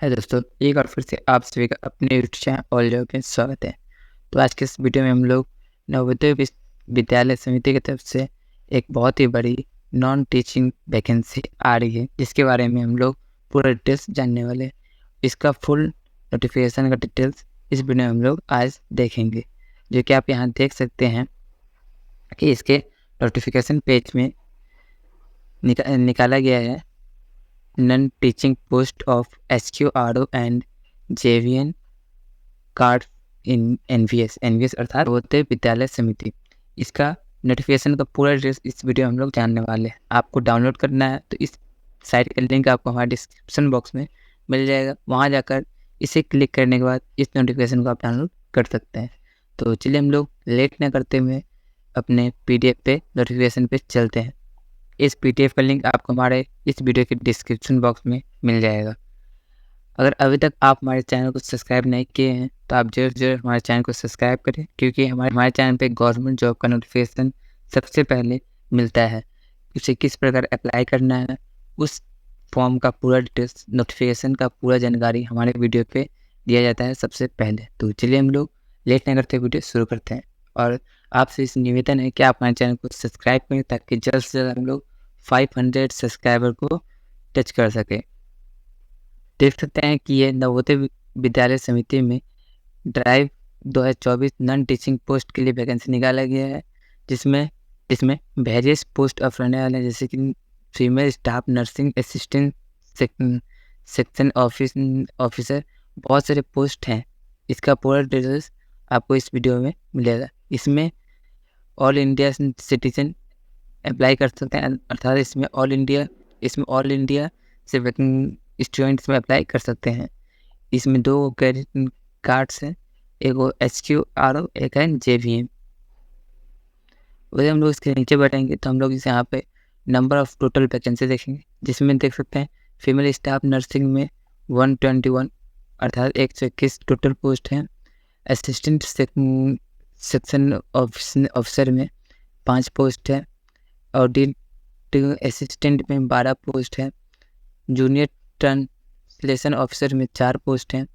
है दोस्तों, एक बार फिर से आप सभी का अपने यूट्यूब चैनल ऑल जॉब में स्वागत है। तो आज के इस वीडियो में हम लोग नवोदय विद्यालय समिति की तरफ से एक बहुत ही बड़ी नॉन टीचिंग वैकेंसी आ रही है, जिसके बारे में हम लोग पूरा डिटेल्स जानने वाले हैं। इसका फुल नोटिफिकेशन का डिटेल्स इस वीडियो में हम लोग आज देखेंगे, जो कि आप यहाँ देख सकते हैं कि इसके नोटिफिकेशन पेज में निकाला गया है non teaching post of SQRO and JVN card in NVS अर्थात नवोदय विद्यालय समिति। इसका नोटिफिकेशन का पूरा डिटेल्स इस वीडियो में हम लोग जानने वाले हैं। आपको डाउनलोड करना है तो इस साइट का लिंक आपको हमारे डिस्क्रिप्शन बॉक्स में मिल जाएगा। वहाँ जाकर इसे क्लिक करने के बाद इस नोटिफिकेशन को आप डाउनलोड कर सकते हैं। तो चलिए हम लोग लेट न करते हुए अपने PDF पे नोटिफिकेशन पे चलते हैं। इस PDF का लिंक आपको हमारे इस वीडियो के डिस्क्रिप्शन बॉक्स में मिल जाएगा। अगर अभी तक आप हमारे चैनल को सब्सक्राइब नहीं किए हैं तो आप जरूर हमारे चैनल को सब्सक्राइब करें, क्योंकि हमारे चैनल पे गवर्नमेंट जॉब का नोटिफिकेशन सबसे पहले मिलता है। उसे किस प्रकार अप्लाई करना है, उस फॉर्म का पूरा डिटेल्स, नोटिफिकेशन का पूरा जानकारी हमारे वीडियो पे दिया जाता है सबसे पहले। तो चलिए हम लोग लेट नहीं करते वीडियो शुरू करते हैं। और आपसे इस निवेदन है कि आप हमारे चैनल को सब्सक्राइब करें, ताकि जल्द से जल्द हम लोग 500 सब्सक्राइबर को टच कर सकें। देख सकते हैं कि ये नवोदय विद्यालय समिति में ड्राइव 2024 नॉन टीचिंग पोस्ट के लिए वैकेंसी निकाला गया है, जिसमें वेरियस पोस्ट ऑफ रहने वाले हैं, जैसे कि female staff nursing assistant, section officer, बहुत सारे पोस्ट हैं। इसका पूरा डिटेल्स आपको इस वीडियो में मिलेगा। इसमें ऑल इंडिया सिटीजन अप्लाई कर सकते हैं, अर्थात इसमें ऑल इंडिया से स्टूडेंट्स में अप्लाई कर सकते हैं। इसमें 2 क्रेडिट कार्ड्स हैं, एक वो SQRO, एक है JVM। वैसे हम लोग इसके नीचे बैठेंगे तो हम लोग इस यहाँ पे नंबर ऑफ टोटल वैकेंसी देखेंगे, जिसमें देख सकते हैं फीमेल स्टाफ नर्सिंग में 121 अर्थात 121 टोटल पोस्ट हैं। असिस्टेंट सेक्शन ऑफिसर में 5 पोस्ट है। ऑडिटिंग असिस्टेंट में 12 पोस्ट है। जूनियर ट्रांसलेशन ऑफिसर में 4 पोस्ट हैं।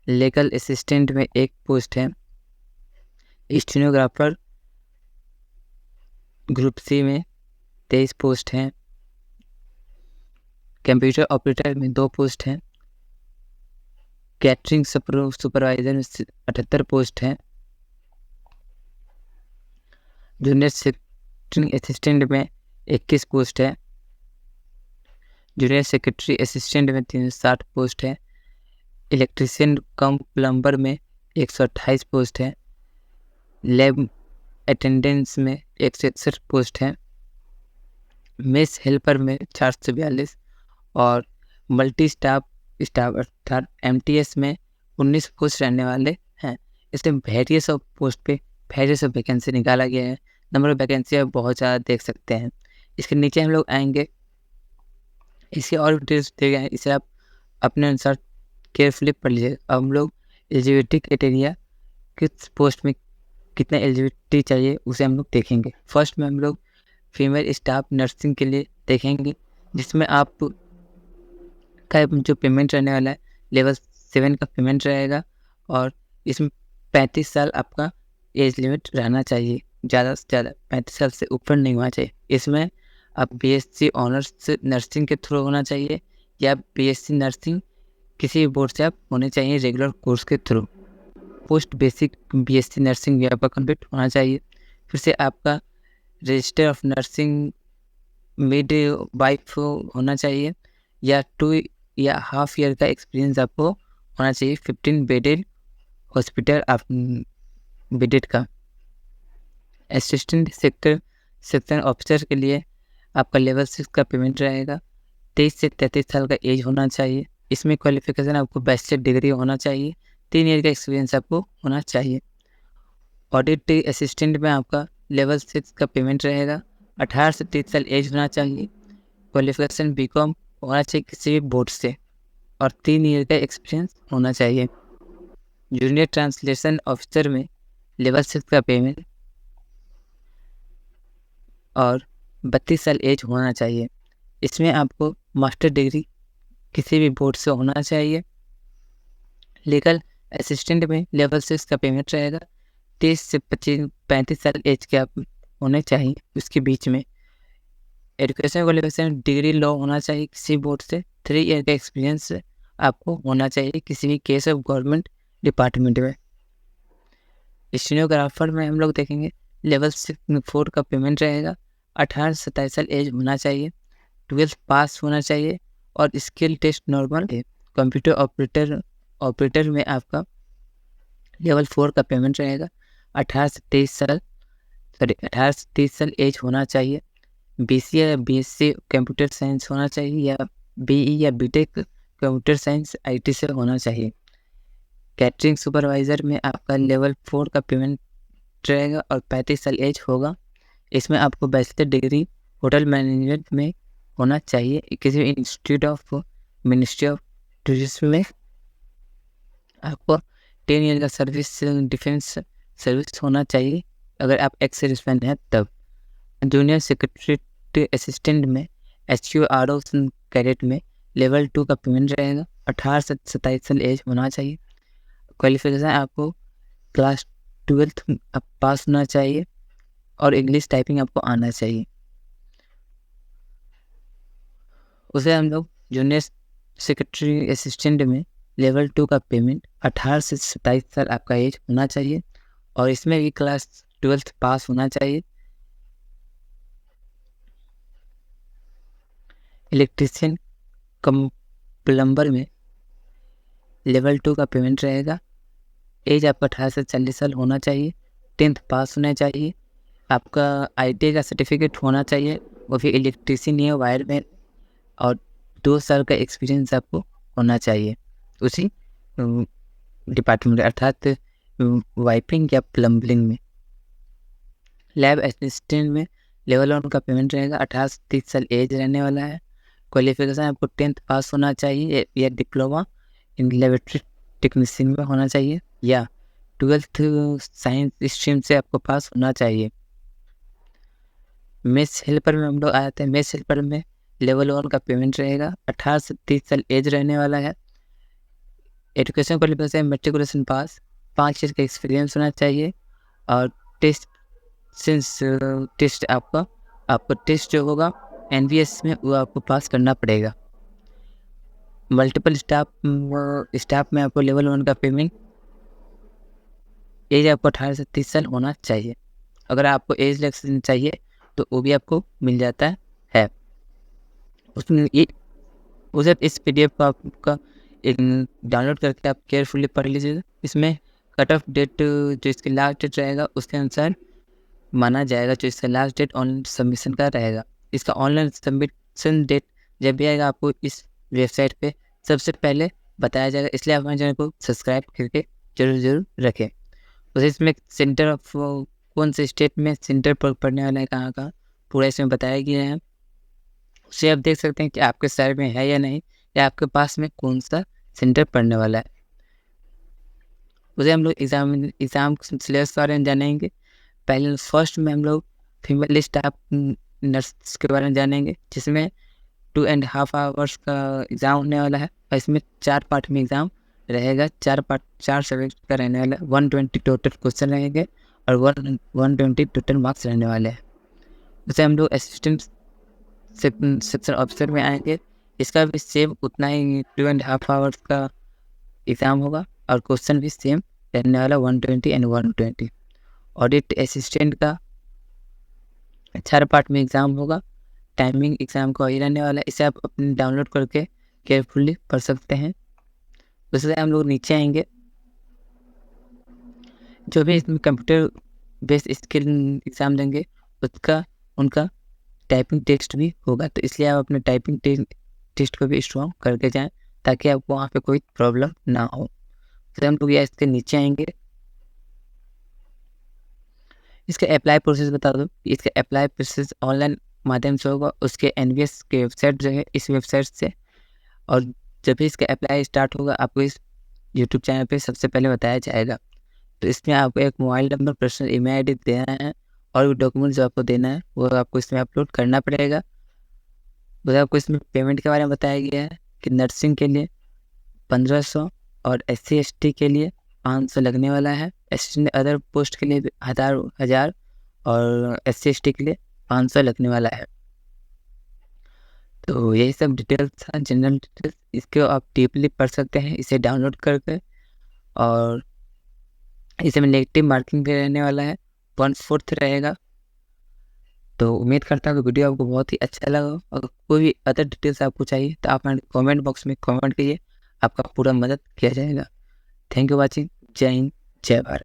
लीगल असिस्टेंट में 1 पोस्ट है। स्टेनोग्राफर ग्रुप C में 23 पोस्ट हैं। कंप्यूटर ऑपरेटर में 2 पोस्ट हैं। कैटरिंग सुपरवाइजर में 78 पोस्ट हैं। जूनियर सेक्रेटरी असिस्टेंट में 21 पोस्ट है। जूनियर सेक्रेटरी असिस्टेंट में 360 पोस्ट है। इलेक्ट्रीशियन कम प्लम्बर में 128 पोस्ट है। लैब अटेंडेंस में 161 पोस्ट है। मेस हेल्पर में 442 और मल्टी स्टाफ अर्थात MTS में 19 पोस्ट रहने वाले हैं। इसमें वेरियस ऑफ पोस्ट पे वेरियस ऑफ वैकेंसी निकाला गया है। नंबर ऑफ वैकेंसी आप बहुत ज़्यादा देख सकते हैं। इसके नीचे हम लोग आएंगे, इसके और डिटेल्स दिए गए हैं, इसे आप अपने अनुसार केयरफुली पढ़ लीजिए। अब हम लोग एलिजिबिलिटी क्राइटेरिया, किस पोस्ट में कितना एलिजिबिलिटी चाहिए, उसे हम लोग देखेंगे। फर्स्ट में हम लोग फीमेल स्टाफ नर्सिंग के लिए देखेंगे, जिसमें आप का जो पेमेंट रहने वाला है लेवल 7 का पेमेंट रहेगा, और इसमें 35 साल आपका एज लिमिट रहना चाहिए। ज़्यादा से ज़्यादा 35 साल से ऊपर नहीं होना चाहिए। इसमें आप BSc ऑनर्स नर्सिंग के थ्रू होना चाहिए, या BSc नर्सिंग किसी भी बोर्ड से आप होने चाहिए रेगुलर कोर्स के through. Post basic BSc nursing भी आपका कंप्लीट होना चाहिए। फिर से आपका register of nursing mid wife होना चाहिए, या 2 या हाफ ईयर का एक्सपीरियंस आपको होना चाहिए 15 बेडेड हॉस्पिटल बेडेड का। असिस्टेंट सेक्शन ऑफिसर के लिए आपका लेवल 6 का पेमेंट रहेगा। 23 से 33 साल का एज होना चाहिए। इसमें क्वालिफिकेशन आपको बैचलर डिग्री होना चाहिए। 3 ईयर का एक्सपीरियंस आपको होना चाहिए। ऑडिट असिस्टेंट में आपका लेवल 6 का पेमेंट रहेगा। 18 से 30 साल एज होना चाहिए। क्वालिफिकेशन BCom होना चाहिए किसी भी बोर्ड से, और 3 ईयर का एक्सपीरियंस होना चाहिए। जूनियर ट्रांसलेशन ऑफिसर में लेवल 6 का पेमेंट और 32 साल एज होना चाहिए। इसमें आपको मास्टर डिग्री किसी भी बोर्ड से होना चाहिए। लीगल असिस्टेंट में लेवल 6 का पेमेंट रहेगा। 30 से 35 साल एज के आप होने चाहिए उसके बीच में। एजुकेशन क्वालिफिकेशन डिग्री लॉ होना चाहिए किसी बोर्ड से। 3 ईयर का एक्सपीरियंस आपको होना चाहिए किसी भी केस ऑफ गवर्नमेंट डिपार्टमेंट में। स्टेनोग्राफर में हम लोग देखेंगे लेवल 4 का पेमेंट रहेगा। 18 से 27 साल एज होना चाहिए। 12th पास होना चाहिए और स्किल टेस्ट नॉर्मल है। कंप्यूटर ऑपरेटर में आपका लेवल 4 का पेमेंट रहेगा। 18 से 30 साल एज होना चाहिए। BC या BSc कंप्यूटर साइंस होना चाहिए या BE या BTech कंप्यूटर साइंस IT से होना चाहिए। कैटरिंग सुपरवाइज़र में आपका लेवल 4 का पेमेंट रहेगा और 35 साल एज होगा। इसमें आपको बैचलर डिग्री होटल मैनेजमेंट में होना चाहिए किसी institute of ministry of tourism में। आपको 10 ईयर का सर्विस डिफेंस सर्विस होना चाहिए अगर आप एक्स सर्विसमैन हैं तब। जूनियर सेक्रेटरी असिस्टेंट में HQRO कैडेट में लेवल 2 का पेमेंट रहेगा। 18 से 27 साल एज होना चाहिए। क्वालिफिकेशन आपको क्लास 12th पास होना चाहिए और इंग्लिश टाइपिंग आपको आना चाहिए। उसे हम लोग जूनियर सेक्रेटरी असिस्टेंट में लेवल 2 का पेमेंट 18 से 27 साल आपका एज होना चाहिए और इसमें भी क्लास 12th पास होना चाहिए। इलेक्ट्रीशियन कम प्लम्बर में लेवल 2 का पेमेंट रहेगा। एज आपका 18 से 40 साल होना चाहिए। 10th पास होना चाहिए। आपका ITI का सर्टिफिकेट होना चाहिए वो भी इलेक्ट्रीशियन या वायरमैन और 2 साल का एक्सपीरियंस आपको होना चाहिए उसी डिपार्टमेंट अर्थात वाइपिंग या प्लम्बिंग में। लैब असिस्टेंट में लेवल 1 का पेमेंट रहेगा। 18 से 30 साल एज रहने वाला है। क्वालिफिकेशन आपको 10th पास होना चाहिए या डिप्लोमा इन लेबोरेटरी टेक्नीशियन में होना चाहिए या 12th साइंस स्ट्रीम से आपको पास होना चाहिए। मेस हेल्पर में हम लोग आ जाते हैं। मेस हेल्पर में लेवल 1 का पेमेंट रहेगा। 18 से 30 साल एज रहने वाला है। एजुकेशन क्वालिफिकेशन मेट्रिकुलेशन पास, 5 ईयर का एक्सपीरियंस होना चाहिए और टेस्ट आपको टेस्ट जो होगा NVS में वो आपको पास करना पड़ेगा। मल्टीपल स्टाफ में आपको लेवल 1 का पेमेंट एज आपको 18 से 30 साल होना चाहिए। अगर आपको एज रिलैक्सेशन चाहिए तो वो भी आपको मिल जाता है। उसमें उसे इस PDF को आपका डाउनलोड करके आप केयरफुली पढ़ लीजिएगा। इसमें कट ऑफ डेट जो इसकी लास्ट डेट रहेगा उसके अनुसार माना जाएगा जो इसका लास्ट डेट ऑनलाइन सबमिशन का रहेगा। इसका ऑनलाइन सबमिशन डेट जब भी आएगा आपको इस वेबसाइट पे सबसे पहले बताया जाएगा, इसलिए आप हमारे चैनल को सब्सक्राइब करके जरूर रखें। उसे इसमें सेंटर ऑफ कौन से स्टेट में सेंटर पर पढ़ने वाला है कहाँ पूरा इसमें बताया गया है। उसे आप देख सकते हैं कि आपके शहर में है या नहीं या आपके पास में कौन सा सेंटर पढ़ने वाला है। उसे हम लोग एग्ज़ाम सिलेबस के बारे में जानेंगे। पहले फर्स्ट में हम लोग फीमेल स्टाफ नर्स के बारे में जानेंगे जिसमें 2.5 आवर्स का एग्ज़ाम होने वाला है और इसमें 4 पार्ट में एग्ज़ाम रहेगा। 4 सब्जेक्ट का रहने वाला है। 120 टोटल क्वेश्चन रहेंगे और 120 टोटल मार्क्स रहने वाले हैं। उसे हम लोग असिस्टेंट सेक्शन ऑफिसर में आएंगे। इसका भी सेम उतना ही 2.5 आवर्स का एग्ज़ाम होगा और क्वेश्चन भी सेम रहने वाला 120 एंड 120। ऑडिट असिस्टेंट का 4 पार्ट में एग्ज़ाम होगा। टाइमिंग एग्ज़ाम का वही रहने वाला है। इसे आप अपने डाउनलोड करके केयरफुली पढ़ सकते हैं। उससे हम लोग नीचे आएंगे। जो भी इसमें कंप्यूटर बेस्ड स्किल एग्ज़ाम देंगे उनका टाइपिंग टेस्ट भी होगा, तो इसलिए आप अपने टाइपिंग टेस्ट को भी स्ट्रॉन्ग करके जाएं ताकि आपको वहाँ पे कोई प्रॉब्लम ना हो। फिर हम लोग या इसके नीचे आएंगे। इसका अप्लाई प्रोसेस बता दो। इसका अप्लाई प्रोसेस ऑनलाइन माध्यम से होगा। उसके NVS के वेबसाइट जो है इस वेबसाइट से, और जब भी इसका अप्लाई स्टार्ट होगा आपको इस YouTube चैनल पे सबसे पहले बताया जाएगा। तो इसमें आपको एक mobile number, personal email ID देना है और वो डॉक्यूमेंट जो आपको देना है वो आपको इसमें अपलोड करना पड़ेगा। तो आपको इसमें पेमेंट के बारे में बताया गया है कि नर्सिंग के लिए 1500 और SC/ST के लिए 500 लगने वाला है। SC अदर पोस्ट के लिए 1000 और SC/ST के लिए 500 लगने वाला है। तो यही सब डिटेल्स था, जनरल डिटेल्स। इसको आप डीपली पढ़ सकते हैं इसे डाउनलोड करके। और इसमें नेगेटिव मार्किंग भी रहने वाला है, 1/4 रहेगा। तो उम्मीद करता हूँ कि वीडियो आपको बहुत ही अच्छा लगा। अगर कोई भी अदर डिटेल्स आपको चाहिए तो आप कमेंट बॉक्स में कमेंट कीजिए, आपका पूरा मदद किया जाएगा। Thank you watching. जय हिंद, जय भारत।